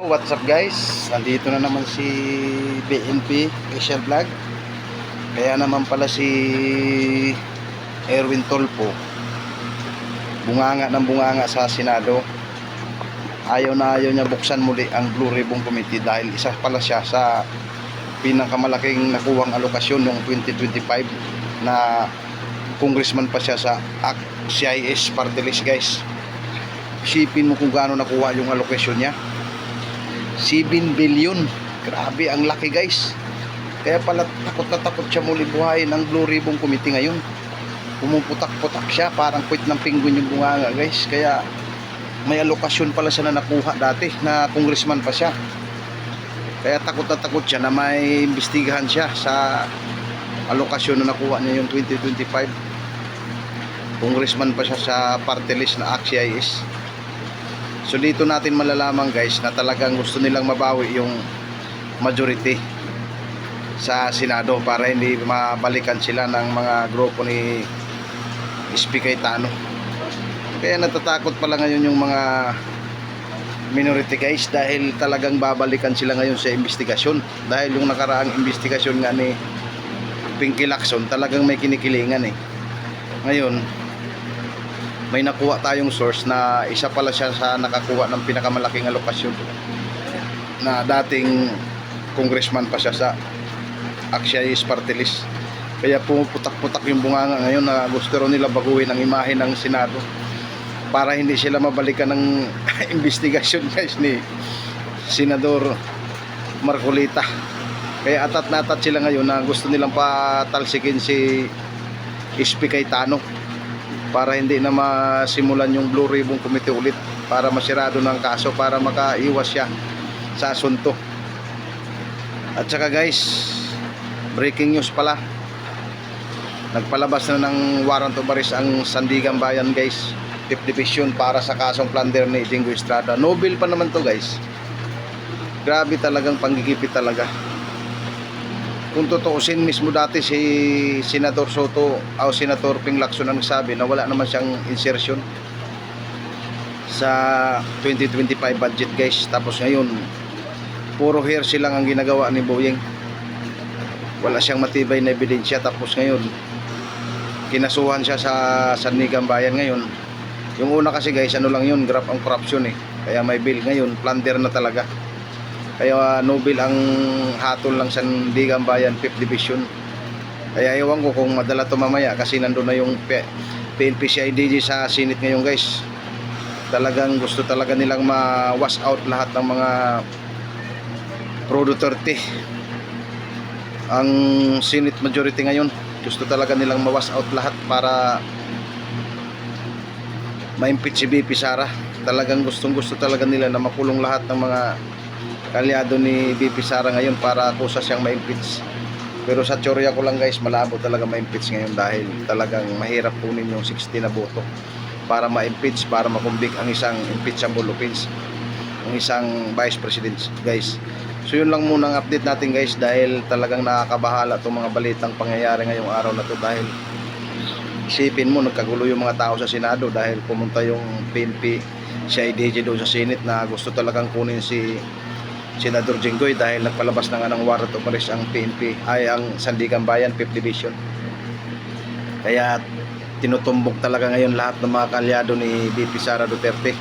What's up guys? Nandito na naman si BNP Official Vlog. Kaya naman pala si Erwin Tolpo bunganga ng bunganga sa Senado. Ayaw na ayaw niya buksan muli ang Blue Ribbon Committee dahil isa pala siya sa pinakamalaking nakuwang alokasyon noong 2025 na congressman pa siya sa CIS party list guys. Isipin mo kung gaano nakuha yung alokasyon niya. 7 billion. Grabe, ang laki guys. Kaya pala takot na takot siya muli buhayin ang Blue Ribbon Committee ngayon. Pumuputak-putak siya, parang quit ng penguin yung bunganga guys. Kaya may alokasyon pala siya na nakuha dati na congressman pa siya. Kaya takot na takot siya na may imbestigahan siya sa alokasyon na nakuha niya yung 2025. Congressman pa siya sa party list na CIS. So dito natin malalaman guys na talagang gusto nilang mabawi yung majority sa Senado para hindi mabalikan sila ng mga grupo ni SP Cayetano. Kaya natatakot pala ngayon yung mga minority guys dahil talagang babalikan sila ngayon sa investigasyon. Dahil yung nakaraang investigasyon nga ni Pinky Lacson talagang may kinikilingan eh. Ngayon may nakuha tayong source na isa pala siya sa nakakuha ng pinakamalaking alokasyon na dating congressman pa siya sa CIS party list. Kaya pumuputak-putak yung bunganga ngayon na gusto rin nila baguhin ang imahe ng Senado para hindi sila mabalikan ng investigasyon guys ni Senador Marcolita. Kaya atat na atat sila ngayon na gusto nilang patalsikin si SP Cayetano para hindi na masimulan yung Blue Ribbon Committee ulit, para masirado ng kaso, para makaiwas siya sa asunto. At saka guys, breaking news pala, nagpalabas na ng warrant of arrest ang Sandigan Bayan guys, 5th Division, para sa kasong plunder ni Jingo Estrada. Nobel pa naman to guys. Grabe talagang panggigipit talaga. Kung tutuusin mismo dati si Senator Soto o Senator Ping Lacson ang nagsabi na wala naman siyang insertion sa 2025 budget guys. Tapos ngayon puro hearsay lang ang ginagawa ni Boyeng, wala siyang matibay na ebidensya. Tapos ngayon kinasuhan siya sa Sandigan Bayan ngayon. Yung una kasi guys, ano lang yun, grab ang corruption eh, kaya may bill. Ngayon plunder na talaga. Kaya Nobel ang hatol lang sa Sandigan Bayan 5th Division. Kaya ewan ko kung madala to mamaya kasi nandun na yung PNP CIDG sa Senate ngayon guys. Talagang gusto talaga nilang ma-wash out lahat ng mga Pro Duterte. Ang Senate majority ngayon, gusto talaga nilang ma-wash out lahat para ma-impeach si BP Sara. Talagang gustong gusto talaga nila na makulong lahat ng mga kalyado ni BP Sara ngayon para kusa siyang ma-impeach. Pero sa teorya ko lang guys, malabo talaga ma-impeach ngayon dahil talagang mahirap kunin yung 60 na boto para ma-impeach, para makumbik ang isang impeachable offense, ang isang vice president guys. So yun lang muna ang update natin guys, dahil talagang nakakabahala itong mga balitang pangyayari ngayong araw na to. Dahil isipin mo, nagkagulo yung mga tao sa Senado dahil pumunta yung PNP CIDG doon sa Senate na gusto talagang kunin si Senador Jinggoy dahil nagpalabas na nga ng warrant of arrest ang PNP ay ang Sandigan Bayan 5th Division. Kaya tinutumbok talaga ngayon lahat ng mga kalyado ni BP Sara Duterte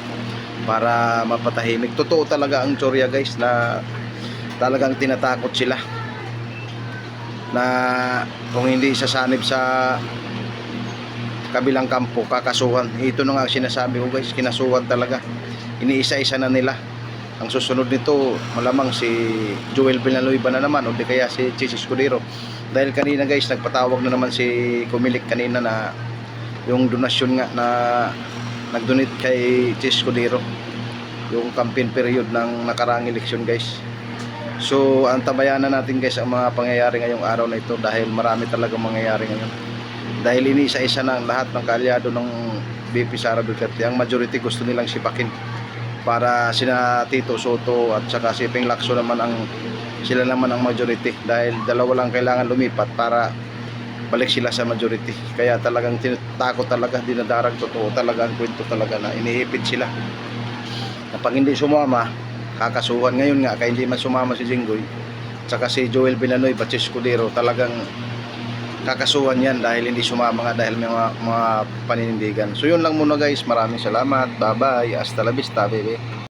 para mapatahimik. Totoo talaga ang teorya guys na talagang tinatakot sila na kung hindi sasanib sa kabilang kampo kakasuhan. Ito na nga sinasabi ko guys, kinasuhan talaga. Iniisa-isa na nila. Ang susunod nito malamang si Joel Villanueva na naman o di kaya si Chis Escudero. Dahil kanina guys, nagpatawag na naman si Kumilik kanina na yung donasyon nga na nag-donate kay Chis Escudero, yung campaign period ng nakaraang eleksyon guys. So antabayanan natin guys ang mga pangyayari ngayong araw na ito dahil marami talagang mangyayari ngayon. Dahil iniisa-isa na lahat ng kaalyado ng BP Sara Duterte. Ang majority gusto nilang sipakin para sina Tito Soto at saka si Ping Lacson naman sila naman ang majority, dahil dalawa lang kailangan lumipat para balik sila sa majority. Kaya talagang tinatakot talaga, dinadarag. Totoo talaga ang kwento talaga na inihipit sila na pag hindi sumama kakasuhan ngayon nga kaya hindi man sumama si Jinggoy tsaka si Joel Vilanoy Bache Escudero, talagang kakasuhan yan dahil hindi sumama nga dahil may mga paninindigan. So yun lang muna guys, maraming salamat, bye bye, hasta la vista baby.